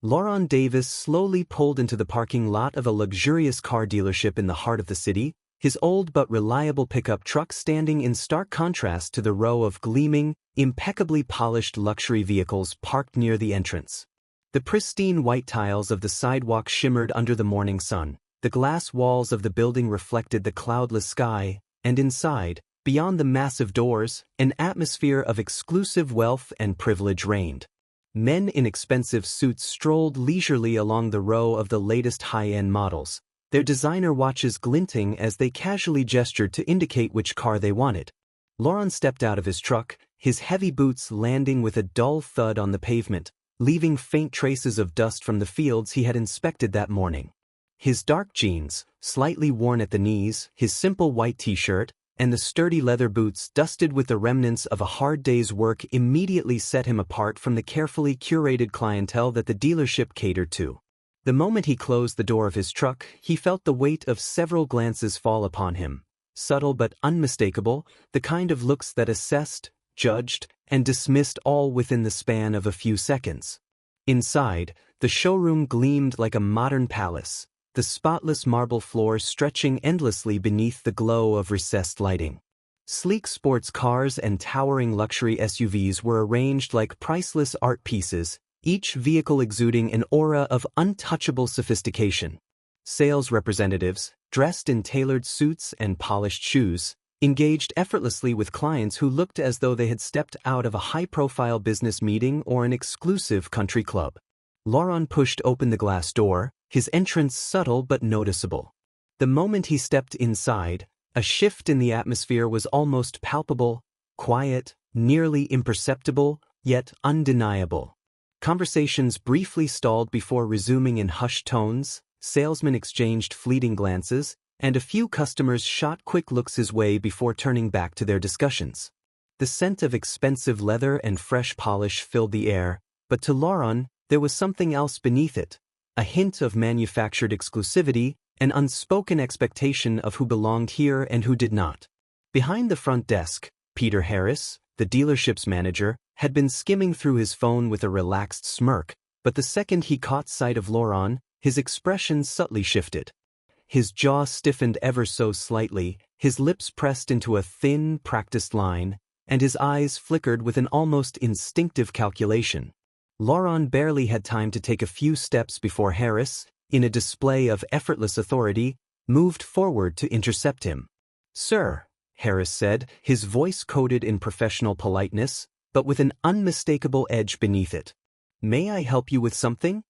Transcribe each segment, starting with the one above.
Lauren Davis slowly pulled into the parking lot of a luxurious car dealership in the heart of the city, his old but reliable pickup truck standing in stark contrast to the row of gleaming, impeccably polished luxury vehicles parked near the entrance. The pristine white tiles of the sidewalk shimmered under the morning sun, the glass walls of the building reflected the cloudless sky, and inside, beyond the massive doors, an atmosphere of exclusive wealth and privilege reigned. Men in expensive suits strolled leisurely along the row of the latest high-end models, their designer watches glinting as they casually gestured to indicate which car they wanted. Lauren stepped out of his truck, his heavy boots landing with a dull thud on the pavement, leaving faint traces of dust from the fields he had inspected that morning. His dark jeans, slightly worn at the knees, his simple white t-shirt, and the sturdy leather boots dusted with the remnants of a hard day's work immediately set him apart from the carefully curated clientele that the dealership catered to. The moment he closed the door of his truck, he felt the weight of several glances fall upon him, subtle but unmistakable, the kind of looks that assessed, judged, and dismissed all within the span of a few seconds. Inside, the showroom gleamed like a modern palace, the spotless marble floor stretching endlessly beneath the glow of recessed lighting. Sleek sports cars and towering luxury SUVs were arranged like priceless art pieces, each vehicle exuding an aura of untouchable sophistication. Sales representatives, dressed in tailored suits and polished shoes, engaged effortlessly with clients who looked as though they had stepped out of a high-profile business meeting or an exclusive country club. Lauren pushed open the glass door, his entrance subtle but noticeable. The moment he stepped inside, a shift in the atmosphere was almost palpable, quiet, nearly imperceptible, yet undeniable. Conversations briefly stalled before resuming in hushed tones, salesmen exchanged fleeting glances, and a few customers shot quick looks his way before turning back to their discussions. The scent of expensive leather and fresh polish filled the air, but to Lauren, there was something else beneath it, a hint of manufactured exclusivity, an unspoken expectation of who belonged here and who did not. Behind the front desk, Peter Harris, the dealership's manager, had been skimming through his phone with a relaxed smirk, but the second he caught sight of Lauren, his expression subtly shifted. His jaw stiffened ever so slightly, his lips pressed into a thin, practiced line, and his eyes flickered with an almost instinctive calculation. Lauren barely had time to take a few steps before Harris, in a display of effortless authority, moved forward to intercept him. "Sir," Harris said, his voice coded in professional politeness, but with an unmistakable edge beneath it. "May I help you with something?"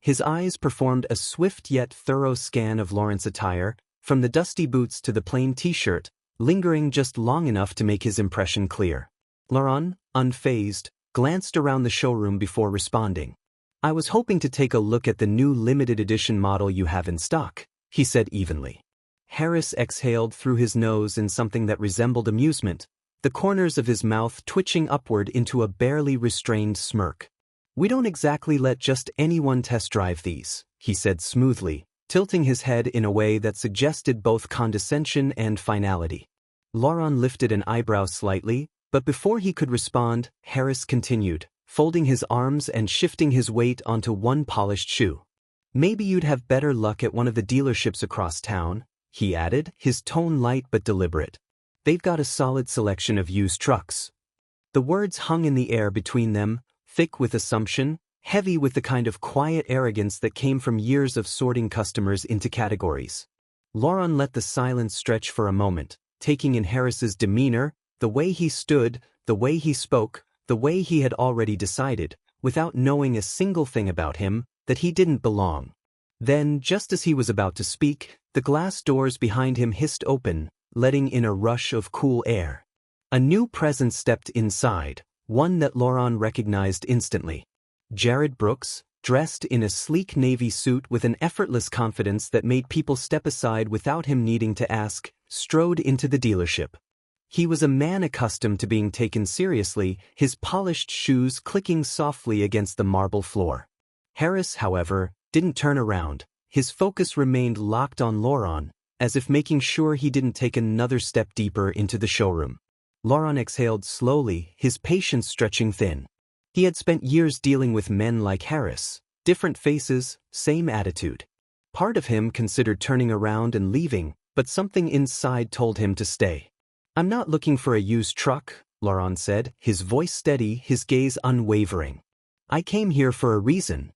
His eyes performed a swift yet thorough scan of Lauren's attire, from the dusty boots to the plain t-shirt, lingering just long enough to make his impression clear. Lauren, unfazed, glanced around the showroom before responding. "I was hoping to take a look at the new limited edition model you have in stock," he said evenly. Harris exhaled through his nose in something that resembled amusement, the corners of his mouth twitching upward into a barely restrained smirk. "We don't exactly let just anyone test drive these," he said smoothly, tilting his head in a way that suggested both condescension and finality. Lauren lifted an eyebrow slightly, but before he could respond, Harris continued, folding his arms and shifting his weight onto one polished shoe. "Maybe you'd have better luck at one of the dealerships across town," he added, his tone light but deliberate. "They've got a solid selection of used trucks." The words hung in the air between them, thick with assumption, heavy with the kind of quiet arrogance that came from years of sorting customers into categories. Lauren let the silence stretch for a moment, taking in Harris's demeanor, the way he stood, the way he spoke, the way he had already decided, without knowing a single thing about him, that he didn't belong. Then, just as he was about to speak, the glass doors behind him hissed open, letting in a rush of cool air. A new presence stepped inside, one that Lauren recognized instantly. Jared Brooks, dressed in a sleek navy suit with an effortless confidence that made people step aside without him needing to ask, strode into the dealership. He was a man accustomed to being taken seriously, his polished shoes clicking softly against the marble floor. Harris, however, didn't turn around. His focus remained locked on Lauren, as if making sure he didn't take another step deeper into the showroom. Lauren exhaled slowly, his patience stretching thin. He had spent years dealing with men like Harris, Different faces, same attitude. Part of him considered turning around and leaving, but something inside told him to stay. "I'm not looking for a used truck," Laurent said, his voice steady, his gaze unwavering. "I came here for a reason."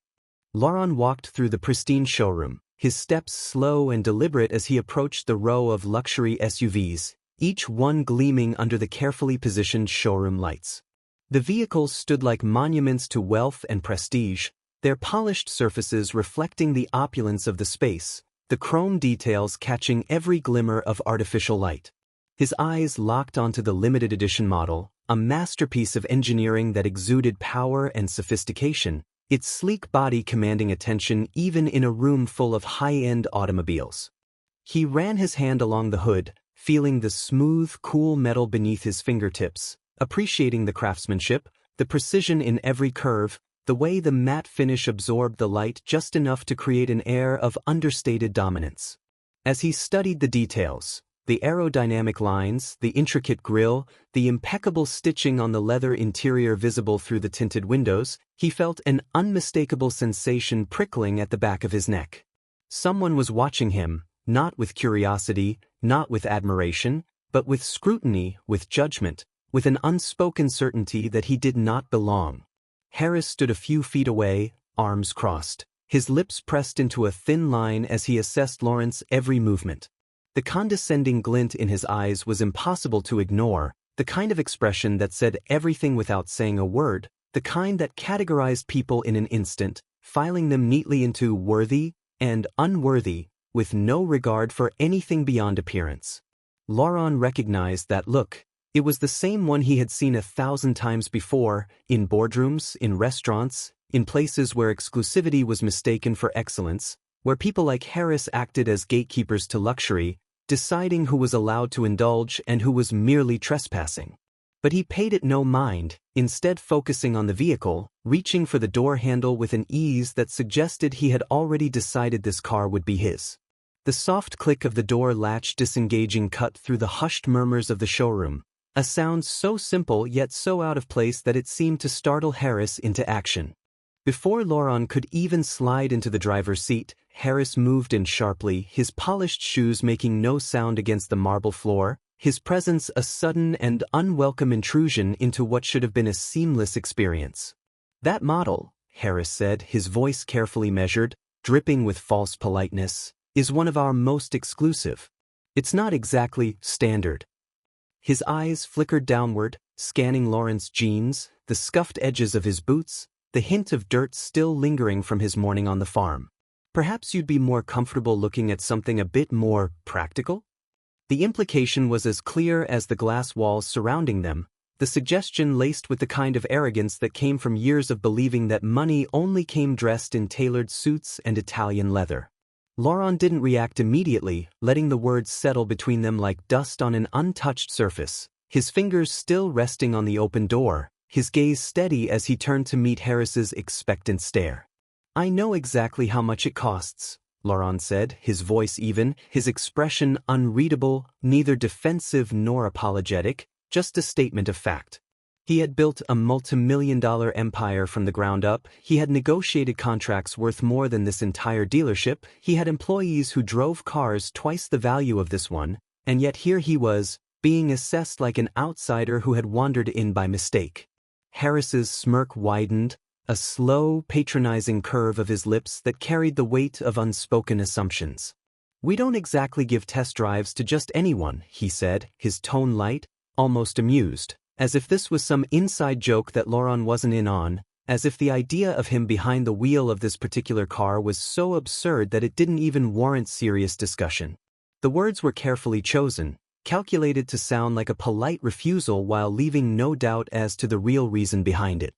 Laurent walked through the pristine showroom, his steps slow and deliberate as he approached the row of luxury SUVs, each one gleaming under the carefully positioned showroom lights. The vehicles stood like monuments to wealth and prestige, their polished surfaces reflecting the opulence of the space, the chrome details catching every glimmer of artificial light. His eyes locked onto the limited edition model, a masterpiece of engineering that exuded power and sophistication, its sleek body commanding attention even in a room full of high-end automobiles. He ran his hand along the hood, feeling the smooth, cool metal beneath his fingertips, appreciating the craftsmanship, the precision in every curve, the way the matte finish absorbed the light just enough to create an air of understated dominance. As he studied the details, the aerodynamic lines, the intricate grille, the impeccable stitching on the leather interior visible through the tinted windows, he felt an unmistakable sensation prickling at the back of his neck. Someone was watching him, not with curiosity, not with admiration, but with scrutiny, with judgment, with an unspoken certainty that he did not belong. Harris stood a few feet away, arms crossed, his lips pressed into a thin line as he assessed Laurent's every movement. The condescending glint in his eyes was impossible to ignore, the kind of expression that said everything without saying a word, the kind that categorized people in an instant, filing them neatly into worthy and unworthy, with no regard for anything beyond appearance. Laurent recognized that look. It was the same one he had seen 1,000 times before, in boardrooms, in restaurants, in places where exclusivity was mistaken for excellence, where people like Harris acted as gatekeepers to luxury, deciding who was allowed to indulge and who was merely trespassing. But he paid it no mind, instead focusing on the vehicle, reaching for the door handle with an ease that suggested he had already decided this car would be his. The soft click of the door latch disengaging cut through the hushed murmurs of the showroom, a sound so simple yet so out of place that it seemed to startle Harris into action. Before Laurent could even slide into the driver's seat, Harris moved in sharply, his polished shoes making no sound against the marble floor, his presence a sudden and unwelcome intrusion into what should have been a seamless experience. "That model," Harris said, his voice carefully measured, dripping with false politeness, "is one of our most exclusive. It's not exactly standard." His eyes flickered downward, scanning Laurent's jeans, the scuffed edges of his boots, the hint of dirt still lingering from his morning on the farm. "Perhaps you'd be more comfortable looking at something a bit more practical?" The implication was as clear as the glass walls surrounding them, the suggestion laced with the kind of arrogance that came from years of believing that money only came dressed in tailored suits and Italian leather. Laurent didn't react immediately, letting the words settle between them like dust on an untouched surface, his fingers still resting on the open door, his gaze steady as he turned to meet Harris's expectant stare. "I know exactly how much it costs," Laurent said, his voice even, his expression unreadable, neither defensive nor apologetic, just a statement of fact. He had built a multi-million-dollar empire from the ground up, he had negotiated contracts worth more than this entire dealership, he had employees who drove cars twice the value of this one, and yet here he was, being assessed like an outsider who had wandered in by mistake. Harris's smirk widened, a slow, patronizing curve of his lips that carried the weight of unspoken assumptions. "We don't exactly give test drives to just anyone," he said, his tone light, almost amused. As if this was some inside joke that Laurent wasn't in on, as if the idea of him behind the wheel of this particular car was so absurd that it didn't even warrant serious discussion. The words were carefully chosen, calculated to sound like a polite refusal while leaving no doubt as to the real reason behind it.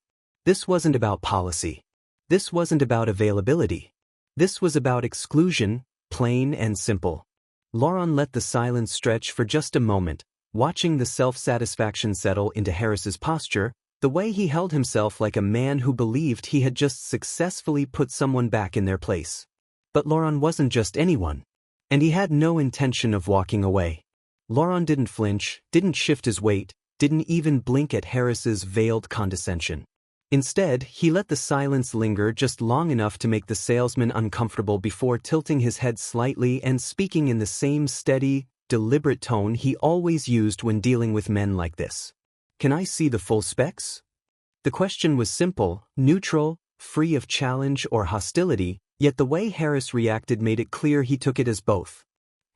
This wasn't about policy. This wasn't about availability. This was about exclusion, plain and simple. Laurent let the silence stretch for just a moment, watching the self-satisfaction settle into Harris's posture, the way he held himself like a man who believed he had just successfully put someone back in their place. But Laurent wasn't just anyone. And he had no intention of walking away. Laurent didn't flinch, didn't shift his weight, didn't even blink at Harris's veiled condescension. Instead, he let the silence linger just long enough to make the salesman uncomfortable before tilting his head slightly and speaking in the same steady, deliberate tone he always used when dealing with men like this. "Can I see the full specs?" The question was simple, neutral, free of challenge or hostility, yet the way Harris reacted made it clear he took it as both.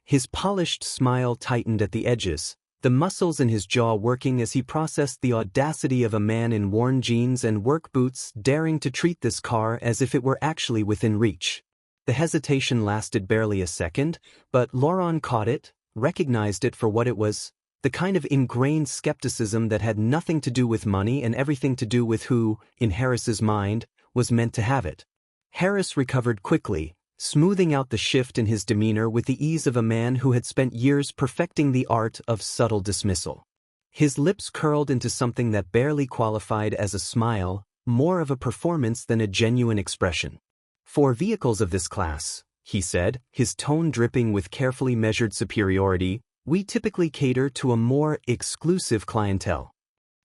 His polished smile tightened at the edges, the muscles in his jaw working as he processed the audacity of a man in worn jeans and work boots daring to treat this car as if it were actually within reach. The hesitation lasted barely a second, but Laurent caught it, recognized it for what it was, the kind of ingrained skepticism that had nothing to do with money and everything to do with who, in Harris's mind, was meant to have it. Harris recovered quickly, smoothing out the shift in his demeanor with the ease of a man who had spent years perfecting the art of subtle dismissal. His lips curled into something that barely qualified as a smile, more of a performance than a genuine expression. "For vehicles of this class," he said, his tone dripping with carefully measured superiority, "we typically cater to a more exclusive clientele."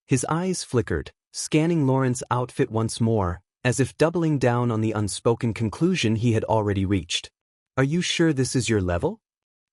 His eyes flickered, scanning Laurent's outfit once more, as if doubling down on the unspoken conclusion he had already reached. "Are you sure this is your level?"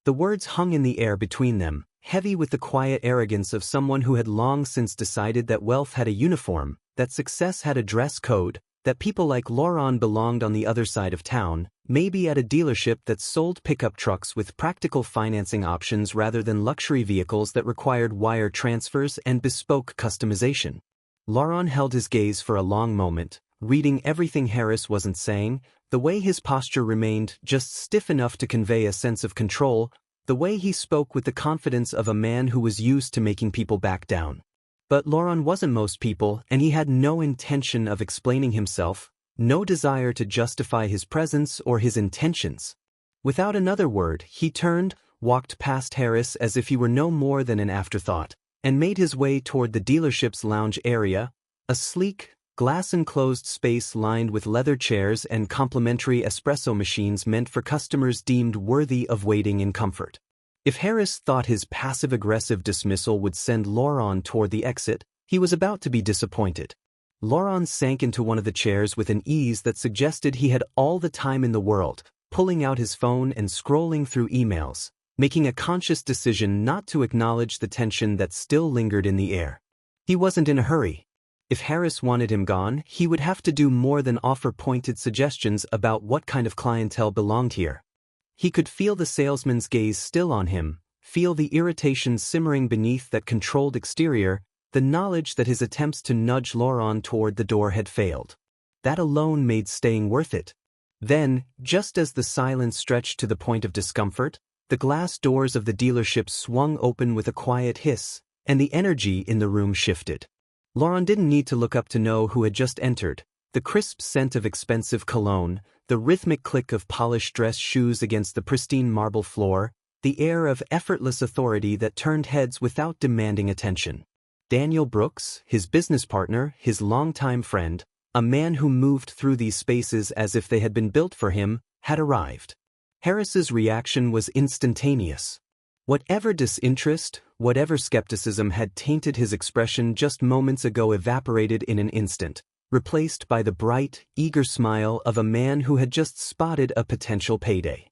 The words hung in the air between them, heavy with the quiet arrogance of someone who had long since decided that wealth had a uniform, that success had a dress code, that people like Laurent belonged on the other side of town, maybe at a dealership that sold pickup trucks with practical financing options rather than luxury vehicles that required wire transfers and bespoke customization. Laurent held his gaze for a long moment, reading everything Harris wasn't saying, the way his posture remained just stiff enough to convey a sense of control, the way he spoke with the confidence of a man who was used to making people back down. But Laurent wasn't most people, and he had no intention of explaining himself, no desire to justify his presence or his intentions. Without another word, he turned, walked past Harris as if he were no more than an afterthought, and made his way toward the dealership's lounge area, a sleek, glass-enclosed space lined with leather chairs and complimentary espresso machines meant for customers deemed worthy of waiting in comfort. If Harris thought his passive-aggressive dismissal would send Laurent toward the exit, he was about to be disappointed. Laurent sank into one of the chairs with an ease that suggested he had all the time in the world, pulling out his phone and scrolling through emails, making a conscious decision not to acknowledge the tension that still lingered in the air. He wasn't in a hurry. If Harris wanted him gone, he would have to do more than offer pointed suggestions about what kind of clientele belonged here. He could feel the salesman's gaze still on him, feel the irritation simmering beneath that controlled exterior, the knowledge that his attempts to nudge Laurent toward the door had failed. That alone made staying worth it. Then, just as the silence stretched to the point of discomfort, the glass doors of the dealership swung open with a quiet hiss, and the energy in the room shifted. Laurent didn't need to look up to know who had just entered. The crisp scent of expensive cologne, the rhythmic click of polished dress shoes against the pristine marble floor, the air of effortless authority that turned heads without demanding attention. Daniel Brooks, his business partner, his longtime friend, a man who moved through these spaces as if they had been built for him, had arrived. Harris's reaction was instantaneous. Whatever disinterest, whatever skepticism had tainted his expression just moments ago evaporated in an instant, replaced by the bright, eager smile of a man who had just spotted a potential payday.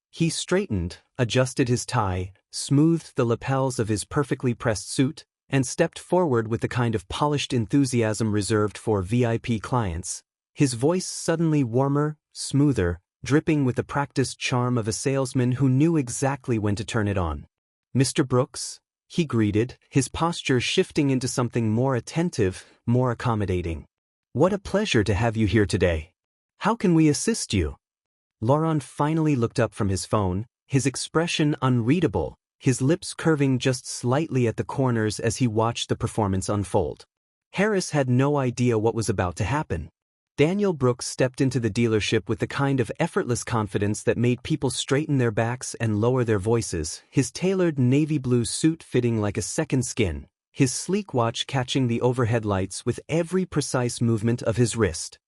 He straightened, adjusted his tie, smoothed the lapels of his perfectly pressed suit, and stepped forward with the kind of polished enthusiasm reserved for VIP clients, his voice suddenly warmer, smoother, dripping with the practiced charm of a salesman who knew exactly when to turn it on. "Mr. Brooks," he greeted, his posture shifting into something more attentive, more accommodating. "What a pleasure to have you here today. How can we assist you?" Laurent finally looked up from his phone, his expression unreadable, his lips curving just slightly at the corners as he watched the performance unfold. Harris had no idea what was about to happen. Daniel Brooks stepped into the dealership with the kind of effortless confidence that made people straighten their backs and lower their voices, his tailored navy blue suit fitting like a second skin, his sleek watch catching the overhead lights with every precise movement of his wrist.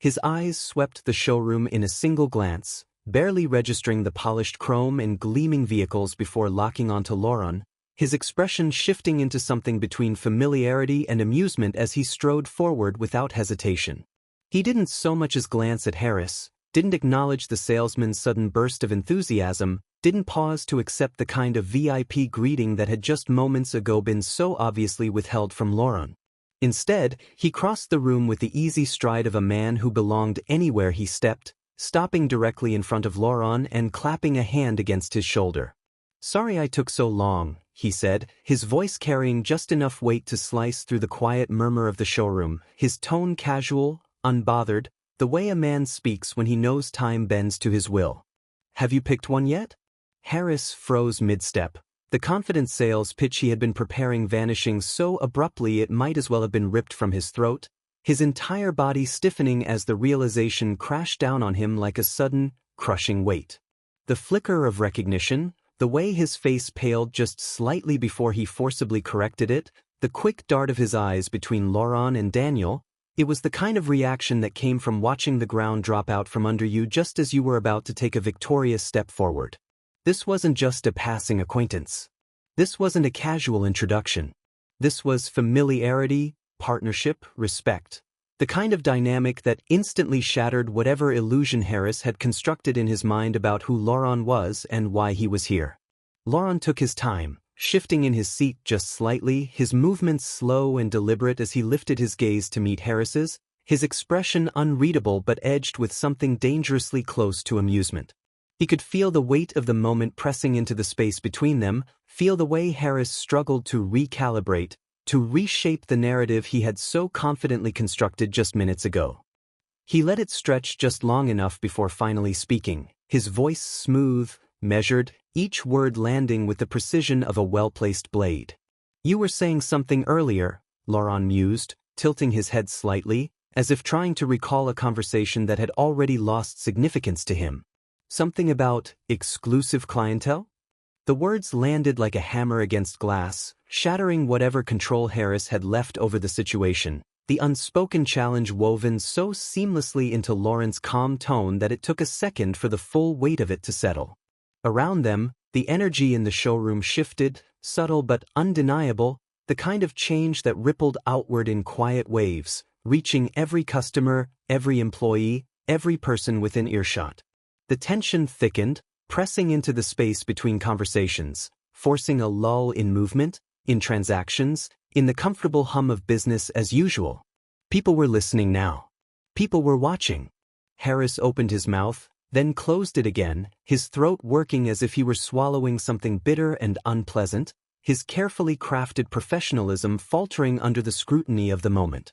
His eyes swept the showroom in a single glance, barely registering the polished chrome and gleaming vehicles before locking onto Laurent, his expression shifting into something between familiarity and amusement as he strode forward without hesitation. He didn't so much as glance at Harris, didn't acknowledge the salesman's sudden burst of enthusiasm, didn't pause to accept the kind of VIP greeting that had just moments ago been so obviously withheld from Laurent. Instead, he crossed the room with the easy stride of a man who belonged anywhere he stepped, stopping directly in front of Laurent and clapping a hand against his shoulder. "Sorry I took so long," he said, his voice carrying just enough weight to slice through the quiet murmur of the showroom, his tone casual, unbothered, the way a man speaks when he knows time bends to his will. "Have you picked one yet?" Harris froze mid-step, the confident sales pitch he had been preparing vanishing so abruptly it might as well have been ripped from his throat, his entire body stiffening as the realization crashed down on him like a sudden, crushing weight. The flicker of recognition, the way his face paled just slightly before he forcibly corrected it, the quick dart of his eyes between Laurent and Daniel, it was the kind of reaction that came from watching the ground drop out from under you just as you were about to take a victorious step forward. This wasn't just a passing acquaintance. This wasn't a casual introduction. This was familiarity, partnership, respect. The kind of dynamic that instantly shattered whatever illusion Harris had constructed in his mind about who Laurent was and why he was here. Laurent took his time, shifting in his seat just slightly, his movements slow and deliberate as he lifted his gaze to meet Harris's, his expression unreadable but edged with something dangerously close to amusement. He could feel the weight of the moment pressing into the space between them, feel the way Harris struggled to recalibrate, to reshape the narrative he had so confidently constructed just minutes ago. He let it stretch just long enough before finally speaking, his voice smooth, measured, each word landing with the precision of a well-placed blade. "You were saying something earlier," Laurent mused, tilting his head slightly, as if trying to recall a conversation that had already lost significance to him. "Something about exclusive clientele?" The words landed like a hammer against glass, shattering whatever control Harris had left over the situation, the unspoken challenge woven so seamlessly into Laurent's calm tone that it took a second for the full weight of it to settle. Around them, the energy in the showroom shifted, subtle but undeniable, the kind of change that rippled outward in quiet waves, reaching every customer, every employee, every person within earshot. The tension thickened, pressing into the space between conversations, forcing a lull in movement, in transactions, in the comfortable hum of business as usual. People were listening now. People were watching. Harris opened his mouth, then closed it again, his throat working as if he were swallowing something bitter and unpleasant, his carefully crafted professionalism faltering under the scrutiny of the moment.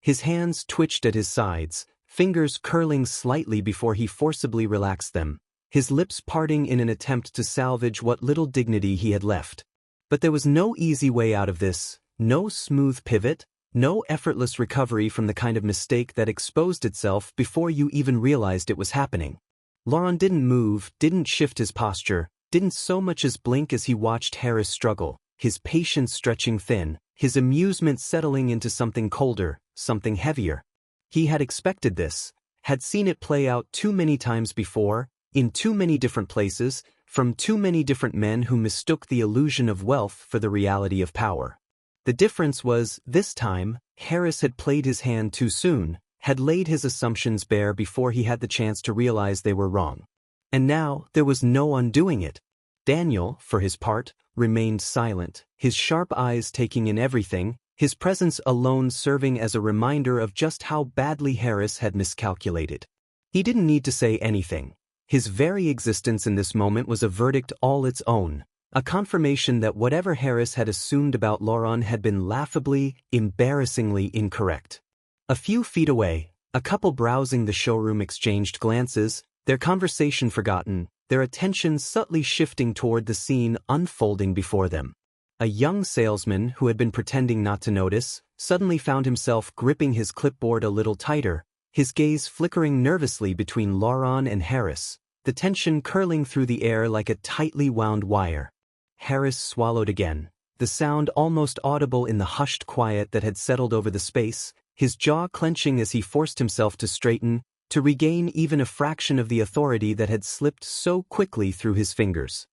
His hands twitched at his sides, fingers curling slightly before he forcibly relaxed them, his lips parting in an attempt to salvage what little dignity he had left. But there was no easy way out of this, no smooth pivot, no effortless recovery from the kind of mistake that exposed itself before you even realized it was happening. Laurent didn't move, didn't shift his posture, didn't so much as blink as he watched Harris struggle, his patience stretching thin, his amusement settling into something colder, something heavier. He had expected this, had seen it play out too many times before, in too many different places, from too many different men who mistook the illusion of wealth for the reality of power. The difference was, this time, Harris had played his hand too soon, had laid his assumptions bare before he had the chance to realize they were wrong. And now, there was no undoing it. Daniel, for his part, remained silent, his sharp eyes taking in everything, his presence alone serving as a reminder of just how badly Harris had miscalculated. He didn't need to say anything. His very existence in this moment was a verdict all its own, a confirmation that whatever Harris had assumed about Laurent had been laughably, embarrassingly incorrect. A few feet away, a couple browsing the showroom exchanged glances, their conversation forgotten, their attention subtly shifting toward the scene unfolding before them. A young salesman who had been pretending not to notice, suddenly found himself gripping his clipboard a little tighter, his gaze flickering nervously between Laurent and Harris, the tension curling through the air like a tightly wound wire. Harris swallowed again, the sound almost audible in the hushed quiet that had settled over the space, his jaw clenching as he forced himself to straighten, to regain even a fraction of the authority that had slipped so quickly through his fingers.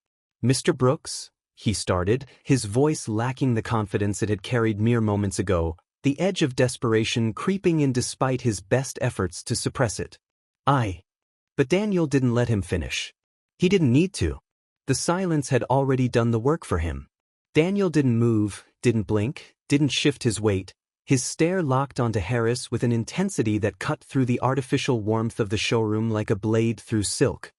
"Mr. Brooks?" he started, his voice lacking the confidence it had carried mere moments ago, the edge of desperation creeping in despite his best efforts to suppress it. But Daniel didn't let him finish. He didn't need to. The silence had already done the work for him. Daniel didn't move, didn't blink, didn't shift his weight. His stare locked onto Harris with an intensity that cut through the artificial warmth of the showroom like a blade through silk.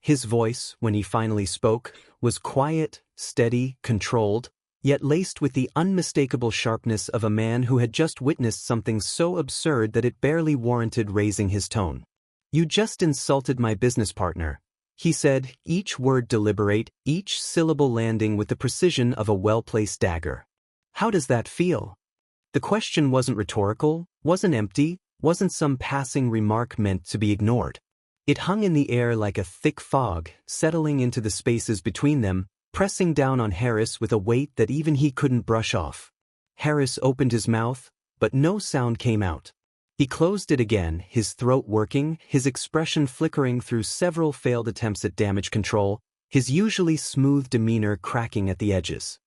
His voice, when he finally spoke, was quiet, steady, controlled, yet laced with the unmistakable sharpness of a man who had just witnessed something so absurd that it barely warranted raising his tone. "You just insulted my business partner," he said, each word deliberate, each syllable landing with the precision of a well-placed dagger. "How does that feel?" The question wasn't rhetorical, wasn't empty, wasn't some passing remark meant to be ignored. It hung in the air like a thick fog, settling into the spaces between them, pressing down on Harris with a weight that even he couldn't brush off. Harris opened his mouth, but no sound came out. He closed it again, his throat working, his expression flickering through several failed attempts at damage control, his usually smooth demeanor cracking at the edges.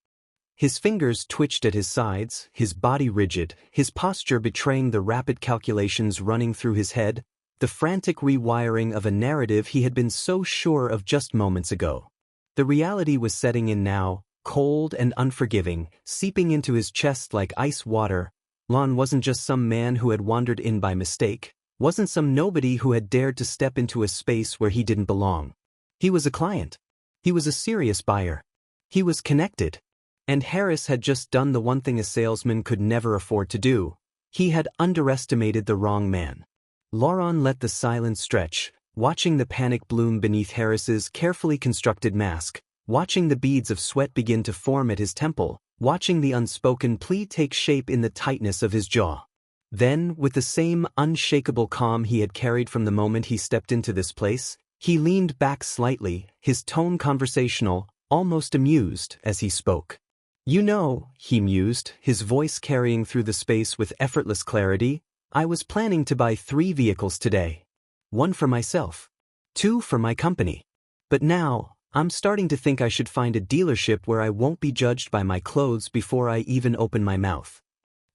His fingers twitched at his sides, his body rigid, his posture betraying the rapid calculations running through his head, the frantic rewiring of a narrative he had been so sure of just moments ago. The reality was setting in now, cold and unforgiving, seeping into his chest like ice water. Lon wasn't just some man who had wandered in by mistake, wasn't some nobody who had dared to step into a space where he didn't belong. He was a client. He was a serious buyer. He was connected. And Harris had just done the one thing a salesman could never afford to do. He had underestimated the wrong man. Laurent let the silence stretch, watching the panic bloom beneath Harris's carefully constructed mask, watching the beads of sweat begin to form at his temple, watching the unspoken plea take shape in the tightness of his jaw. Then, with the same unshakable calm he had carried from the moment he stepped into this place, he leaned back slightly, his tone conversational, almost amused, as he spoke. "You know," he mused, his voice carrying through the space with effortless clarity, "I was planning to buy 3 vehicles today. 1 for myself. 2 for my company. But now, I'm starting to think I should find a dealership where I won't be judged by my clothes before I even open my mouth."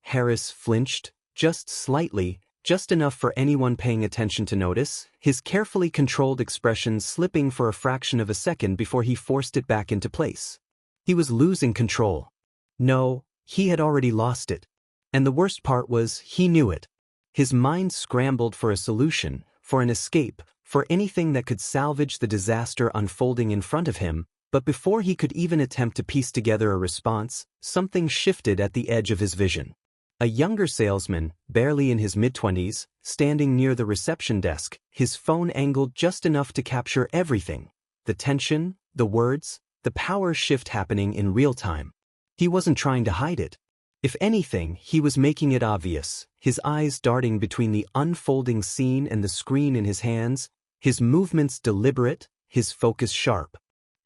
Harris flinched, just slightly, just enough for anyone paying attention to notice, his carefully controlled expression slipping for a fraction of a second before he forced it back into place. He was losing control. No, he had already lost it. And the worst part was, he knew it. His mind scrambled for a solution, for an escape, for anything that could salvage the disaster unfolding in front of him, but before he could even attempt to piece together a response, something shifted at the edge of his vision. A younger salesman, barely in his mid-20s, standing near the reception desk, his phone angled just enough to capture everything. The tension, the words, the power shift happening in real time. He wasn't trying to hide it. If anything, he was making it obvious, his eyes darting between the unfolding scene and the screen in his hands, his movements deliberate, his focus sharp.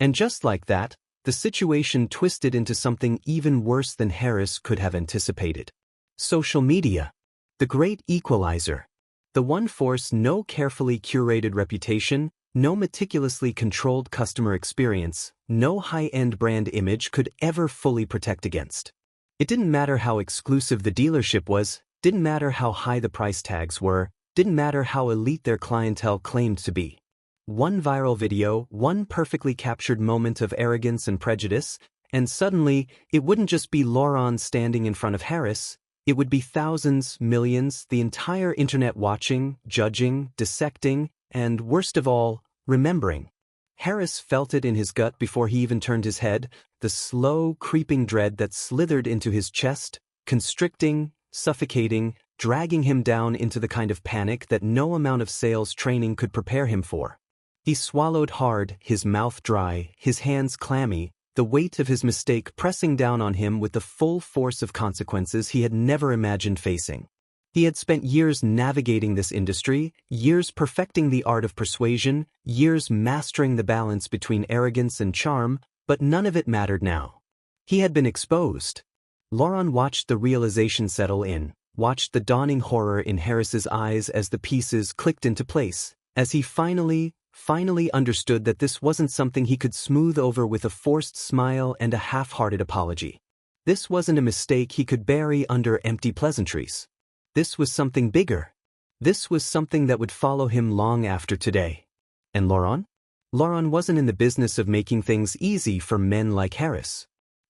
And just like that, the situation twisted into something even worse than Harris could have anticipated. Social media. The great equalizer. The one force no carefully curated reputation, no meticulously controlled customer experience, no high-end brand image could ever fully protect against. It didn't matter how exclusive the dealership was, didn't matter how high the price tags were, didn't matter how elite their clientele claimed to be. One viral video, one perfectly captured moment of arrogance and prejudice, and suddenly, it wouldn't just be Laurent standing in front of Harris, it would be thousands, millions, the entire internet watching, judging, dissecting, and worst of all, remembering. Harris felt it in his gut before he even turned his head, the slow, creeping dread that slithered into his chest, constricting, suffocating, dragging him down into the kind of panic that no amount of sales training could prepare him for. He swallowed hard, his mouth dry, his hands clammy, the weight of his mistake pressing down on him with the full force of consequences he had never imagined facing. He had spent years navigating this industry, years perfecting the art of persuasion, years mastering the balance between arrogance and charm, but none of it mattered now. He had been exposed. Laurent watched the realization settle in, watched the dawning horror in Harris's eyes as the pieces clicked into place, as he finally finally understood that this wasn't something he could smooth over with a forced smile and a half-hearted apology. This wasn't a mistake he could bury under empty pleasantries. This was something bigger. This was something that would follow him long after today. And Laurent? Laurent wasn't in the business of making things easy for men like Harris.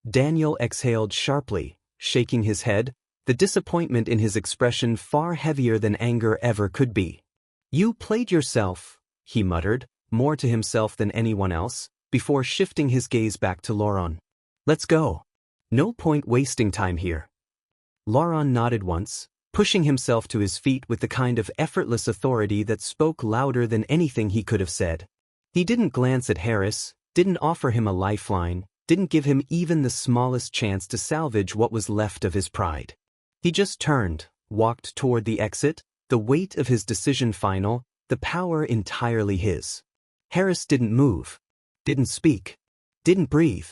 Daniel exhaled sharply, shaking his head, the disappointment in his expression far heavier than anger ever could be. "You played yourself," he muttered, more to himself than anyone else, before shifting his gaze back to Laurent. "Let's go. No point wasting time here." Laurent nodded once, pushing himself to his feet with the kind of effortless authority that spoke louder than anything he could have said. He didn't glance at Harris, didn't offer him a lifeline, didn't give him even the smallest chance to salvage what was left of his pride. He just turned, walked toward the exit, the weight of his decision final, the power entirely his. Harris didn't move, didn't speak, didn't breathe.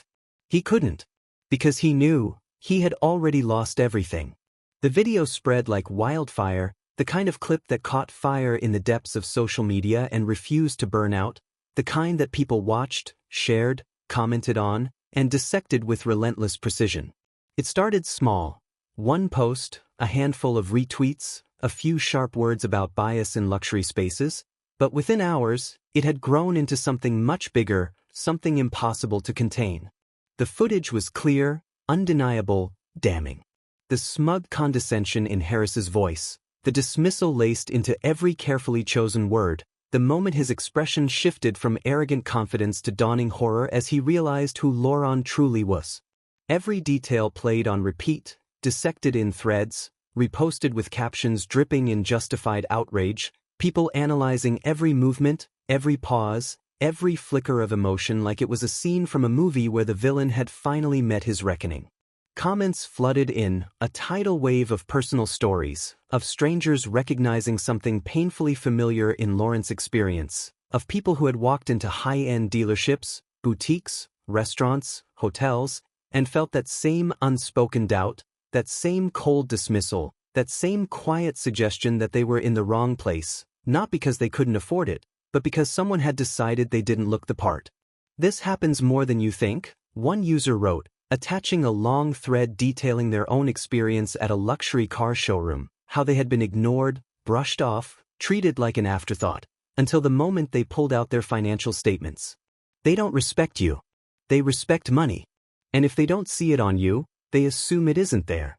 He couldn't, because he knew he had already lost everything. The video spread like wildfire, the kind of clip that caught fire in the depths of social media and refused to burn out, the kind that people watched, shared, commented on, and dissected with relentless precision. It started small. One post, a handful of retweets, a few sharp words about bias in luxury spaces, but within hours, it had grown into something much bigger, something impossible to contain. The footage was clear, undeniable, damning. The smug condescension in Harris's voice, the dismissal laced into every carefully chosen word, the moment his expression shifted from arrogant confidence to dawning horror as he realized who Laurent truly was. Every detail played on repeat, dissected in threads, reposted with captions dripping in justified outrage, people analyzing every movement, every pause, every flicker of emotion like it was a scene from a movie where the villain had finally met his reckoning. Comments flooded in, a tidal wave of personal stories, of strangers recognizing something painfully familiar in Laurent's experience, of people who had walked into high-end dealerships, boutiques, restaurants, hotels, and felt that same unspoken doubt, that same cold dismissal, that same quiet suggestion that they were in the wrong place, not because they couldn't afford it, but because someone had decided they didn't look the part. "This happens more than you think," one user wrote, attaching a long thread detailing their own experience at a luxury car showroom, how they had been ignored, brushed off, treated like an afterthought, until the moment they pulled out their financial statements. "They don't respect you. They respect money. And if they don't see it on you, they assume it isn't there."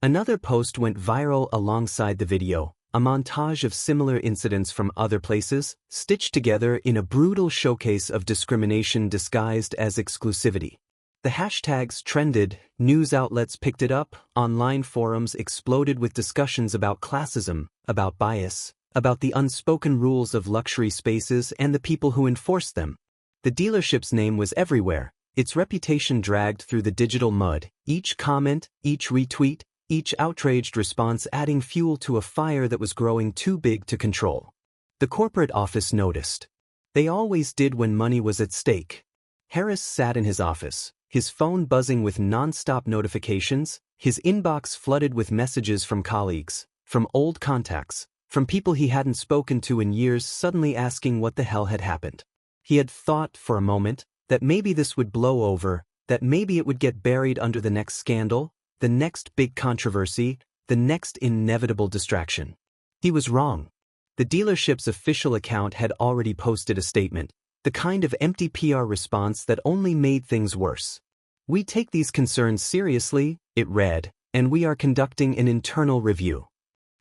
Another post went viral alongside the video, a montage of similar incidents from other places, stitched together in a brutal showcase of discrimination disguised as exclusivity. The hashtags trended, news outlets picked it up, online forums exploded with discussions about classism, about bias, about the unspoken rules of luxury spaces and the people who enforce them. The dealership's name was everywhere, its reputation dragged through the digital mud, each comment, each retweet, each outraged response adding fuel to a fire that was growing too big to control. The corporate office noticed. They always did when money was at stake. Harris sat in his office, his phone buzzing with non-stop notifications, his inbox flooded with messages from colleagues, from old contacts, from people he hadn't spoken to in years suddenly asking what the hell had happened. He had thought, for a moment, that maybe this would blow over, that maybe it would get buried under the next scandal, the next big controversy, the next inevitable distraction. He was wrong. The dealership's official account had already posted a statement, the kind of empty PR response that only made things worse. "We take these concerns seriously," it read, "and we are conducting an internal review."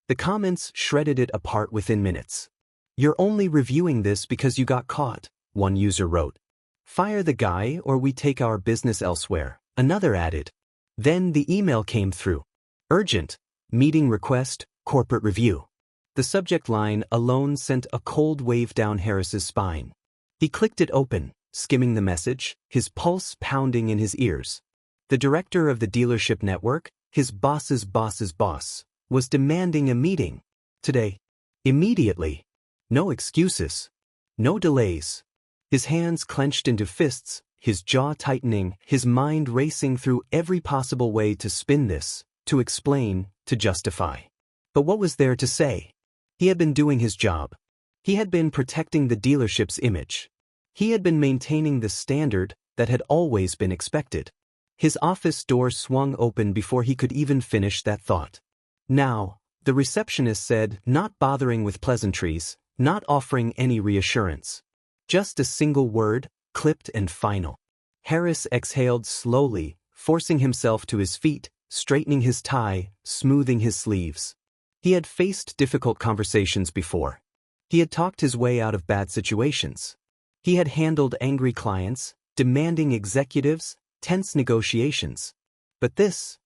The comments shredded it apart within minutes. "You're only reviewing this because you got caught," one user wrote. "Fire the guy or we take our business elsewhere," another added. Then the email came through. "Urgent. Meeting request, corporate review." The subject line alone sent a cold wave down Harris's spine. He clicked it open, skimming the message, his pulse pounding in his ears. The director of the dealership network, his boss's boss's boss, was demanding a meeting. Today. Immediately. No excuses. No delays. His hands clenched into fists, his jaw tightening, his mind racing through every possible way to spin this, to explain, to justify. But what was there to say? He had been doing his job. He had been protecting the dealership's image. He had been maintaining the standard that had always been expected. His office door swung open before he could even finish that thought. "Now," the receptionist said, not bothering with pleasantries, not offering any reassurance. Just a single word, clipped and final. Harris exhaled slowly, forcing himself to his feet, straightening his tie, smoothing his sleeves. He had faced difficult conversations before. He had talked his way out of bad situations. He had handled angry clients, demanding executives, tense negotiations. But this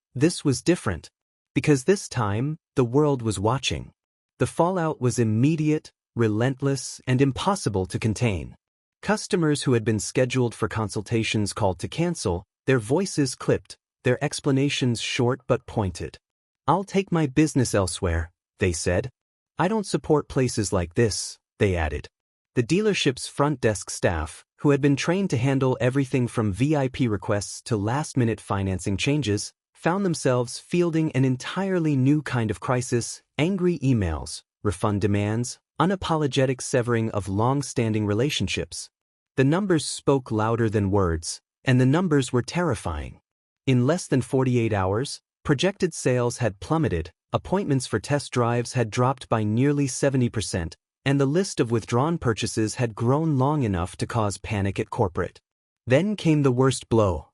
was different. Because this time, the world was watching. The fallout was immediate, relentless, and impossible to contain. Customers who had been scheduled for consultations called to cancel, their voices clipped, their explanations short but pointed. "I'll take my business elsewhere," they said. "I don't support places like this," they added. The dealership's front desk staff, who had been trained to handle everything from VIP requests to last-minute financing changes, found themselves fielding an entirely new kind of crisis: angry emails, refund demands, unapologetic severing of long-standing relationships. The numbers spoke louder than words, and the numbers were terrifying. In less than 48 hours, projected sales had plummeted, appointments for test drives had dropped by nearly 70%, and the list of withdrawn purchases had grown long enough to cause panic at corporate. Then came the worst blow.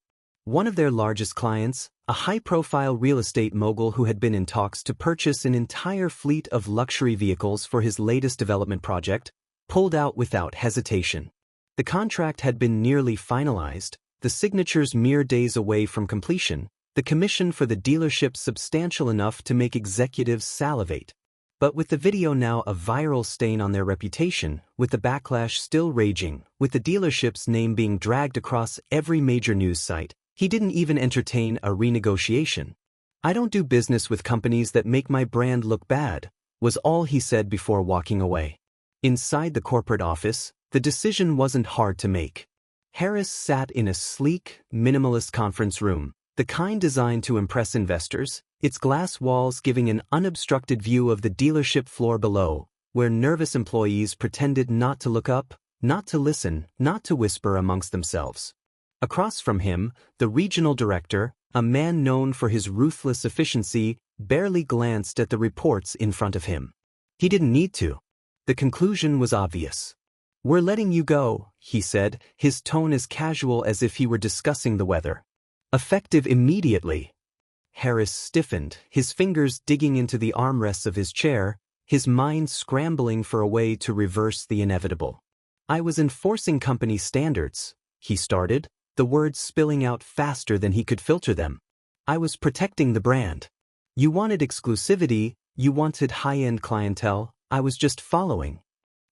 One of their largest clients, a high-profile real estate mogul who had been in talks to purchase an entire fleet of luxury vehicles for his latest development project, pulled out without hesitation. The contract had been nearly finalized, the signatures mere days away from completion, the commission for the dealership substantial enough to make executives salivate. But with the video now a viral stain on their reputation, with the backlash still raging, with the dealership's name being dragged across every major news site, he didn't even entertain a renegotiation. "I don't do business with companies that make my brand look bad," was all he said before walking away. Inside the corporate office, the decision wasn't hard to make. Harris sat in a sleek, minimalist conference room, the kind designed to impress investors, its glass walls giving an unobstructed view of the dealership floor below, where nervous employees pretended not to look up, not to listen, not to whisper amongst themselves. Across from him, the regional director, a man known for his ruthless efficiency, barely glanced at the reports in front of him. He didn't need to. The conclusion was obvious. "We're letting you go," he said, his tone as casual as if he were discussing the weather. "Effective immediately." Harris stiffened, his fingers digging into the armrests of his chair, his mind scrambling for a way to reverse the inevitable. "I was enforcing company standards," he started, the words spilling out faster than he could filter them. "I was protecting the brand. You wanted exclusivity, you wanted high-end clientele, I was just following."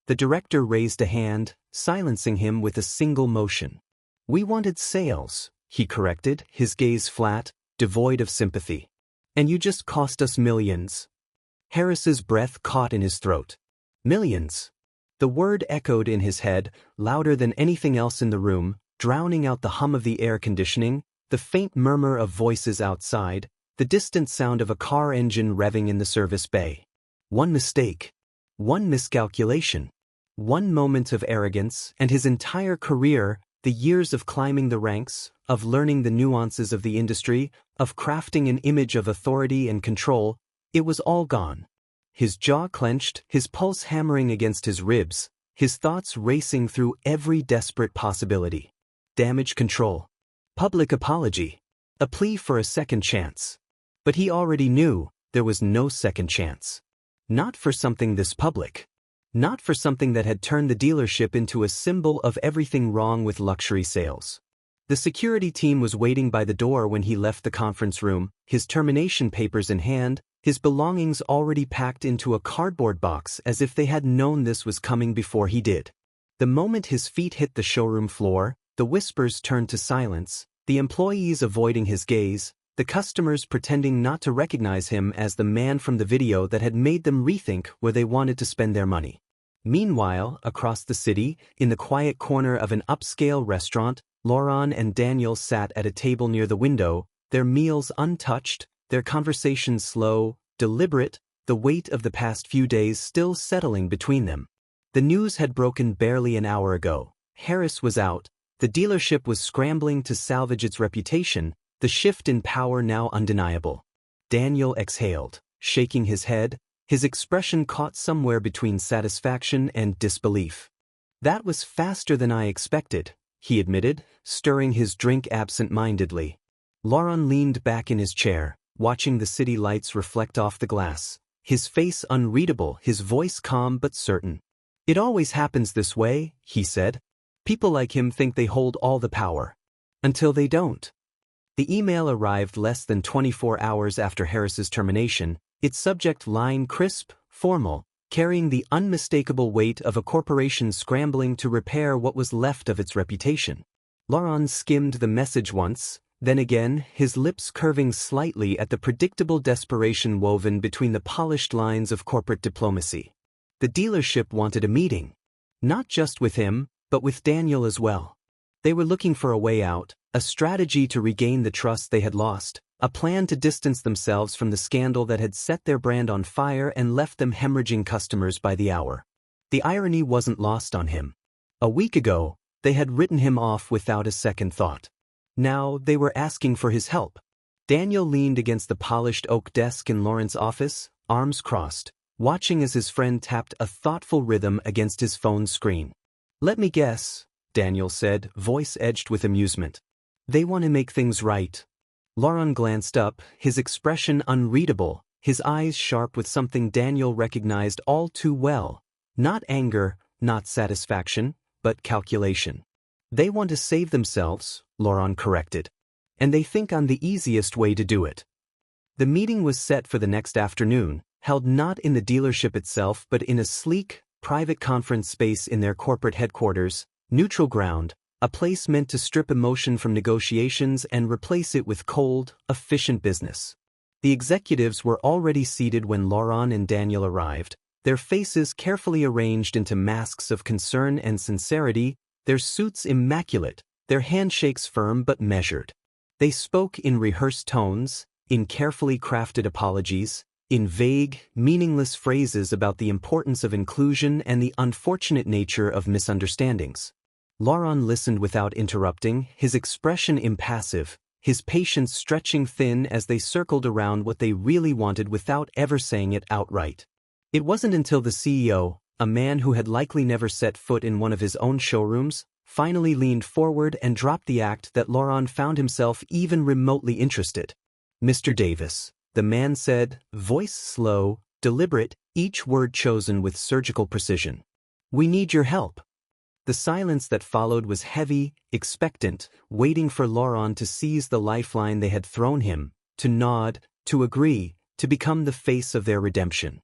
The director raised a hand, silencing him with a single motion. "We wanted sales," he corrected, his gaze flat, devoid of sympathy. "And you just cost us millions." Harris's breath caught in his throat. Millions. The word echoed in his head, louder than anything else in the room, drowning out the hum of the air conditioning, the faint murmur of voices outside, the distant sound of a car engine revving in the service bay. One mistake. One miscalculation. One moment of arrogance, and his entire career, the years of climbing the ranks, of learning the nuances of the industry, of crafting an image of authority and control, it was all gone. His jaw clenched, his pulse hammering against his ribs, his thoughts racing through every desperate possibility. Damage control. Public apology. A plea for a second chance. But he already knew there was no second chance. Not for something this public. Not for something that had turned the dealership into a symbol of everything wrong with luxury sales. The security team was waiting by the door when he left the conference room, his termination papers in hand, his belongings already packed into a cardboard box as if they had known this was coming before he did. The moment his feet hit the showroom floor, the whispers turned to silence, the employees avoiding his gaze, the customers pretending not to recognize him as the man from the video that had made them rethink where they wanted to spend their money. Meanwhile, across the city, in the quiet corner of an upscale restaurant, Lauren and Daniel sat at a table near the window, their meals untouched, their conversations slow, deliberate, the weight of the past few days still settling between them. The news had broken barely an hour ago. Harris was out. The dealership was scrambling to salvage its reputation, the shift in power now undeniable. Daniel exhaled, shaking his head, his expression caught somewhere between satisfaction and disbelief. "That was faster than I expected," he admitted, stirring his drink absent-mindedly. Laurent leaned back in his chair, watching the city lights reflect off the glass, his face unreadable, his voice calm but certain. "It always happens this way," he said. "People like him think they hold all the power. Until they don't." The email arrived less than 24 hours after Harris's termination, its subject line crisp, formal, carrying the unmistakable weight of a corporation scrambling to repair what was left of its reputation. Laurent skimmed the message once, then again, his lips curving slightly at the predictable desperation woven between the polished lines of corporate diplomacy. The dealership wanted a meeting. Not just with him, but with Daniel as well. They were looking for a way out, a strategy to regain the trust they had lost, a plan to distance themselves from the scandal that had set their brand on fire and left them hemorrhaging customers by the hour. The irony wasn't lost on him. A week ago, they had written him off without a second thought. Now they were asking for his help. Daniel leaned against the polished oak desk in Laurent's office, arms crossed, watching as his friend tapped a thoughtful rhythm against his phone screen. "Let me guess," Daniel said, voice edged with amusement. "They want to make things right." Laurent glanced up, his expression unreadable, his eyes sharp with something Daniel recognized all too well. Not anger, not satisfaction, but calculation. "They want to save themselves," Laurent corrected. "And they think I'm the easiest way to do it." The meeting was set for the next afternoon, held not in the dealership itself but in a sleek, private conference space in their corporate headquarters, neutral ground, a place meant to strip emotion from negotiations and replace it with cold, efficient business. The executives were already seated when Laurent and Daniel arrived, their faces carefully arranged into masks of concern and sincerity, their suits immaculate, their handshakes firm but measured. They spoke in rehearsed tones, in carefully crafted apologies, in vague, meaningless phrases about the importance of inclusion and the unfortunate nature of misunderstandings. Laurent listened without interrupting, his expression impassive, his patience stretching thin as they circled around what they really wanted without ever saying it outright. It wasn't until the CEO, a man who had likely never set foot in one of his own showrooms, finally leaned forward and dropped the act that Laurent found himself even remotely interested. "Mr. Davis," the man said, voice slow, deliberate, each word chosen with surgical precision. "We need your help." The silence that followed was heavy, expectant, waiting for Laurent to seize the lifeline they had thrown him, to nod, to agree, to become the face of their redemption.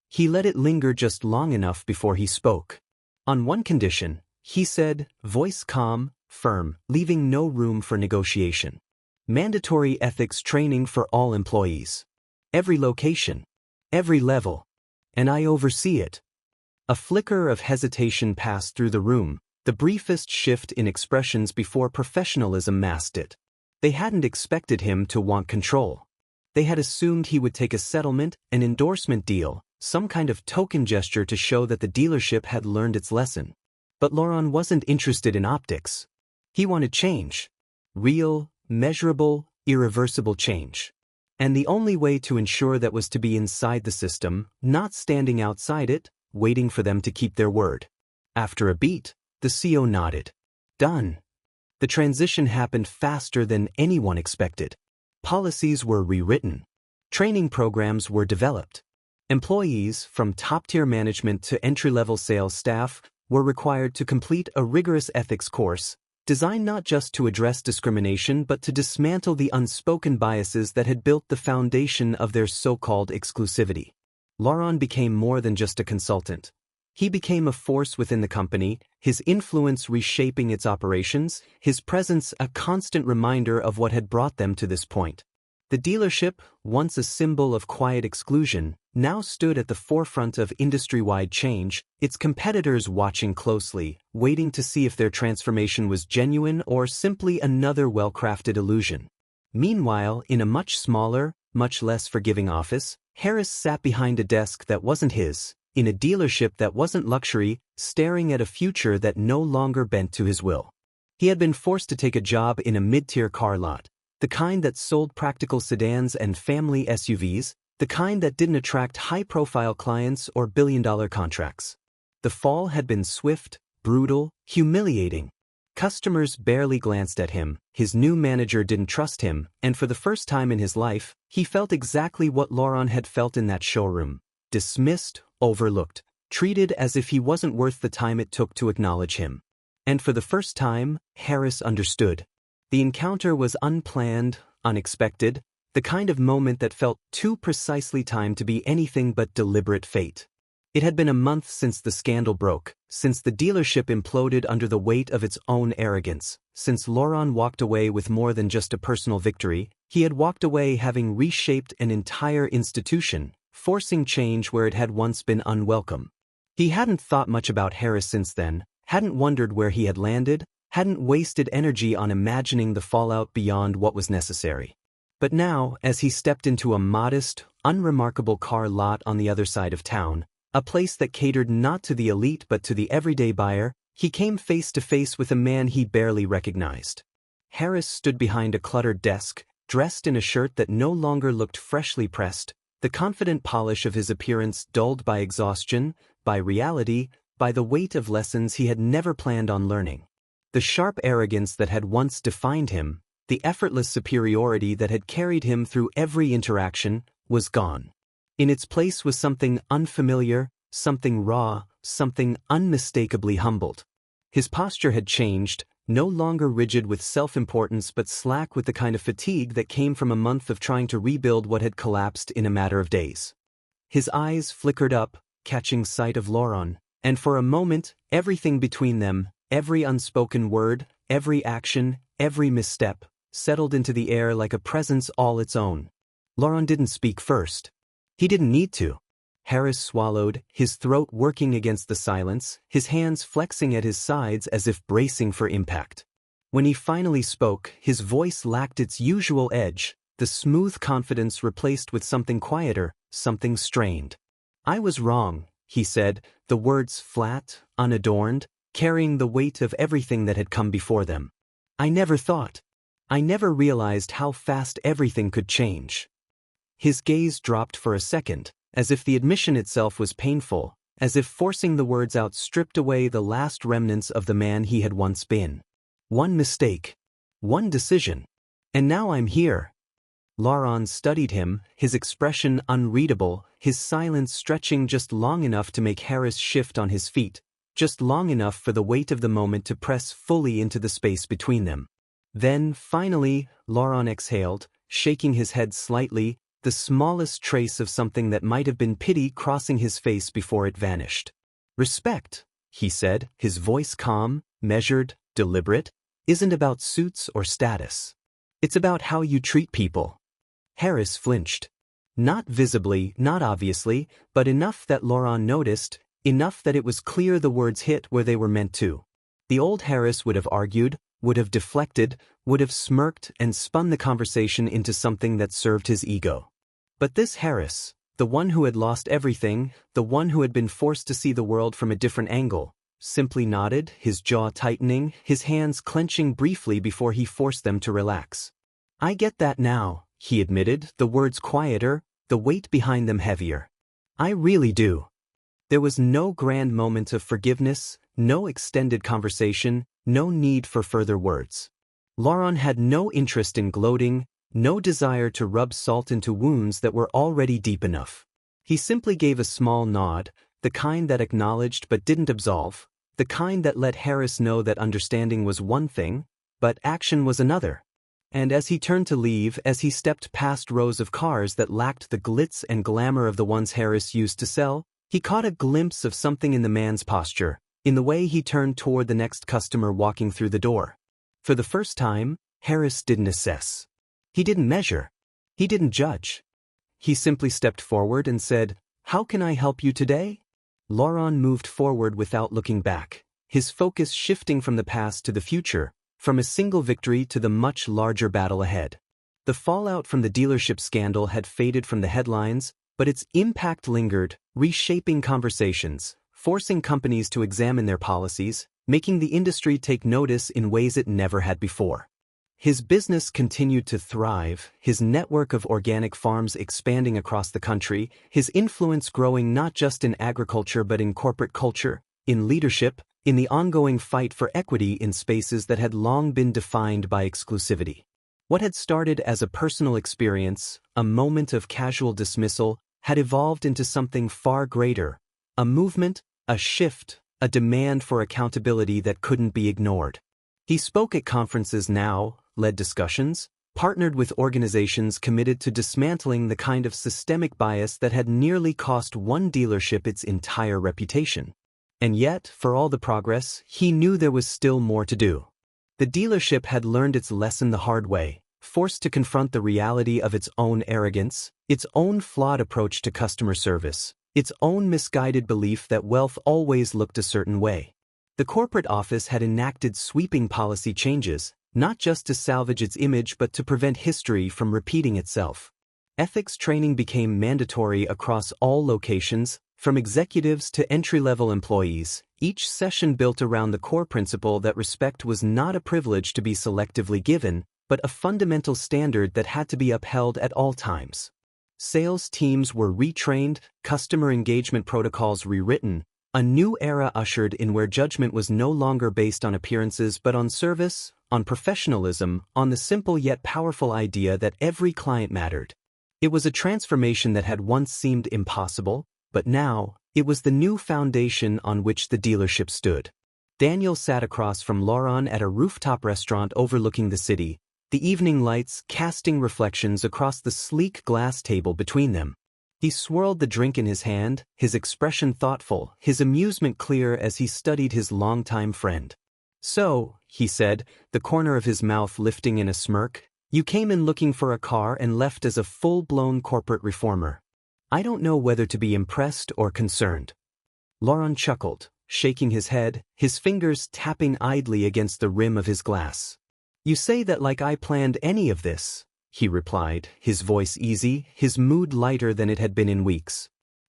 He let it linger just long enough before he spoke. "On one condition," he said, voice calm, firm, leaving no room for negotiation. "Mandatory ethics training for all employees. Every location. Every level. And I oversee it." A flicker of hesitation passed through the room, the briefest shift in expressions before professionalism masked it. They hadn't expected him to want control. They had assumed he would take a settlement, an endorsement deal, some kind of token gesture to show that the dealership had learned its lesson. But Laurent wasn't interested in optics. He wanted change. Real, measurable, irreversible change. And the only way to ensure that was to be inside the system, not standing outside it, waiting for them to keep their word. After a beat, the CEO nodded. Done. The transition happened faster than anyone expected. Policies were rewritten. Training programs were developed. Employees, from top-tier management to entry-level sales staff, were required to complete a rigorous ethics course, designed not just to address discrimination but to dismantle the unspoken biases that had built the foundation of their so-called exclusivity. Laurent became more than just a consultant. He became a force within the company, his influence reshaping its operations, his presence a constant reminder of what had brought them to this point. The dealership, once a symbol of quiet exclusion, now stood at the forefront of industry-wide change, its competitors watching closely, waiting to see if their transformation was genuine or simply another well-crafted illusion. Meanwhile, in a much smaller, much less forgiving office, Harris sat behind a desk that wasn't his, in a dealership that wasn't luxury, staring at a future that no longer bent to his will. He had been forced to take a job in a mid-tier car lot, the kind that sold practical sedans and family SUVs, the kind that didn't attract high-profile clients or billion-dollar contracts. The fall had been swift, brutal, humiliating. Customers barely glanced at him, his new manager didn't trust him, and for the first time in his life, he felt exactly what Laurent had felt in that showroom. Dismissed, overlooked, treated as if he wasn't worth the time it took to acknowledge him. And for the first time, Harris understood. The encounter was unplanned, unexpected, the kind of moment that felt too precisely timed to be anything but deliberate fate. It had been a month since the scandal broke, since the dealership imploded under the weight of its own arrogance, since Laurent walked away with more than just a personal victory. He had walked away having reshaped an entire institution, forcing change where it had once been unwelcome. He hadn't thought much about Harris since then, hadn't wondered where he had landed, hadn't wasted energy on imagining the fallout beyond what was necessary. But now, as he stepped into a modest, unremarkable car lot on the other side of town, a place that catered not to the elite but to the everyday buyer, he came face to face with a man he barely recognized. Harris stood behind a cluttered desk, dressed in a shirt that no longer looked freshly pressed, the confident polish of his appearance dulled by exhaustion, by reality, by the weight of lessons he had never planned on learning. The sharp arrogance that had once defined him, the effortless superiority that had carried him through every interaction, was gone. In its place was something unfamiliar, something raw, something unmistakably humbled. His posture had changed, no longer rigid with self-importance but slack with the kind of fatigue that came from a month of trying to rebuild what had collapsed in a matter of days. His eyes flickered up, catching sight of Laurent, and for a moment, everything between them, every unspoken word, every action, every misstep, settled into the air like a presence all its own. Laurent didn't speak first. He didn't need to. Harris swallowed, his throat working against the silence, his hands flexing at his sides as if bracing for impact. When he finally spoke, his voice lacked its usual edge, the smooth confidence replaced with something quieter, something strained. "I was wrong," he said, the words flat, unadorned, carrying the weight of everything that had come before them. "I never thought. I never realized how fast everything could change." His gaze dropped for a second, as if the admission itself was painful, as if forcing the words out stripped away the last remnants of the man he had once been. One mistake. One decision. And now I'm here. Laurent studied him, his expression unreadable, his silence stretching just long enough to make Harris shift on his feet, just long enough for the weight of the moment to press fully into the space between them. Then, finally, Laurent exhaled, shaking his head slightly, the smallest trace of something that might have been pity crossing his face before it vanished. "Respect," he said, his voice calm, measured, deliberate, "isn't about suits or status. It's about how you treat people." Harris flinched. Not visibly, not obviously, but enough that Laurent noticed, enough that it was clear the words hit where they were meant to. The old Harris would have argued, would have deflected, would have smirked and spun the conversation into something that served his ego. But this Harris, the one who had lost everything, the one who had been forced to see the world from a different angle, simply nodded, his jaw tightening, his hands clenching briefly before he forced them to relax. "I get that now," he admitted, the words quieter, the weight behind them heavier. "I really do." There was no grand moment of forgiveness, no extended conversation, no need for further words. Laurent had no interest in gloating, no desire to rub salt into wounds that were already deep enough. He simply gave a small nod, the kind that acknowledged but didn't absolve, the kind that let Harris know that understanding was one thing, but action was another. And as he turned to leave, as he stepped past rows of cars that lacked the glitz and glamour of the ones Harris used to sell, he caught a glimpse of something in the man's posture, in the way he turned toward the next customer walking through the door. For the first time, Harris didn't assess. He didn't measure. He didn't judge. He simply stepped forward and said, "How can I help you today?" Laurent moved forward without looking back, his focus shifting from the past to the future, from a single victory to the much larger battle ahead. The fallout from the dealership scandal had faded from the headlines, but its impact lingered, reshaping conversations, forcing companies to examine their policies, making the industry take notice in ways it never had before. His business continued to thrive, his network of organic farms expanding across the country, his influence growing not just in agriculture but in corporate culture, in leadership, in the ongoing fight for equity in spaces that had long been defined by exclusivity. What had started as a personal experience, a moment of casual dismissal, had evolved into something far greater, a movement, a shift, a demand for accountability that couldn't be ignored. He spoke at conferences now, led discussions, partnered with organizations committed to dismantling the kind of systemic bias that had nearly cost one dealership its entire reputation. And yet, for all the progress, he knew there was still more to do. The dealership had learned its lesson the hard way, forced to confront the reality of its own arrogance, its own flawed approach to customer service, its own misguided belief that wealth always looked a certain way. The corporate office had enacted sweeping policy changes, not just to salvage its image but to prevent history from repeating itself. Ethics training became mandatory across all locations, from executives to entry-level employees, each session built around the core principle that respect was not a privilege to be selectively given, but a fundamental standard that had to be upheld at all times. Sales teams were retrained, customer engagement protocols rewritten, a new era ushered in where judgment was no longer based on appearances but on service, on professionalism, on the simple yet powerful idea that every client mattered. It was a transformation that had once seemed impossible, but now, it was the new foundation on which the dealership stood. Daniel sat across from Laurent at a rooftop restaurant overlooking the city, the evening lights casting reflections across the sleek glass table between them. He swirled the drink in his hand, his expression thoughtful, his amusement clear as he studied his longtime friend. "So," he said, the corner of his mouth lifting in a smirk, "you came in looking for a car and left as a full-blown corporate reformer. I don't know whether to be impressed or concerned." Laurent chuckled, shaking his head, his fingers tapping idly against the rim of his glass. "You say that like I planned any of this," he replied, his voice easy, his mood lighter than it had been in weeks.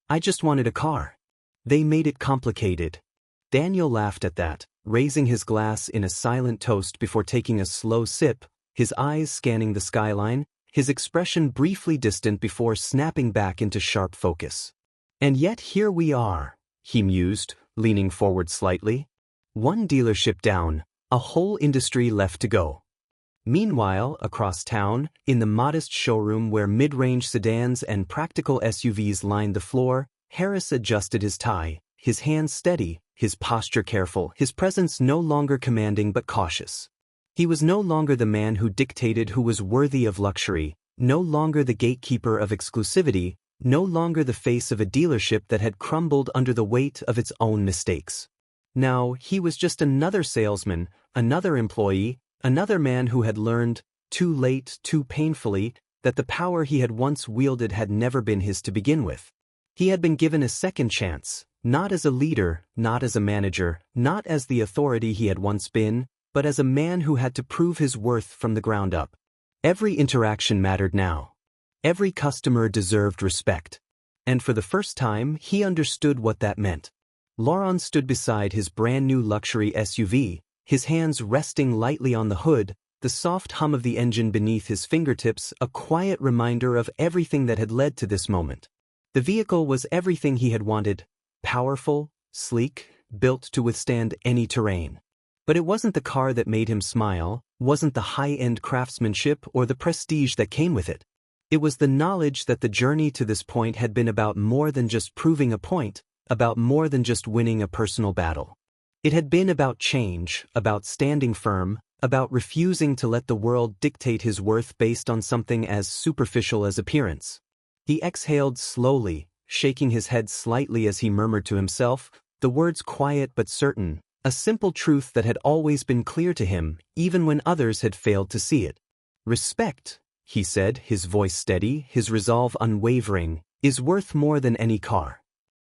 "I just wanted a car. They made it complicated." Daniel laughed at that, raising his glass in a silent toast before taking a slow sip, his eyes scanning the skyline, his expression briefly distant before snapping back into sharp focus. "And yet here we are," he mused, leaning forward slightly. "One dealership down, a whole industry left to go." Meanwhile, across town, in the modest showroom where mid-range sedans and practical SUVs lined the floor, Harris adjusted his tie, his hands steady, his posture careful, his presence no longer commanding but cautious. He was no longer the man who dictated who was worthy of luxury, no longer the gatekeeper of exclusivity, no longer the face of a dealership that had crumbled under the weight of its own mistakes. Now, he was just another salesman, another employee, another man who had learned, too late, too painfully, that the power he had once wielded had never been his to begin with. He had been given a second chance, not as a leader, not as a manager, not as the authority he had once been, but as a man who had to prove his worth from the ground up. Every interaction mattered now. Every customer deserved respect. And for the first time, he understood what that meant. Laurent stood beside his brand-new luxury SUV, his hands resting lightly on the hood, the soft hum of the engine beneath his fingertips a quiet reminder of everything that had led to this moment. The vehicle was everything he had wanted, powerful, sleek, built to withstand any terrain. But it wasn't the car that made him smile, wasn't the high-end craftsmanship or the prestige that came with it. It was the knowledge that the journey to this point had been about more than just proving a point, about more than just winning a personal battle. It had been about change, about standing firm, about refusing to let the world dictate his worth based on something as superficial as appearance. He exhaled slowly, shaking his head slightly as he murmured to himself, the words quiet but certain, a simple truth that had always been clear to him, even when others had failed to see it. "Respect," he said, his voice steady, his resolve unwavering, "is worth more than any car."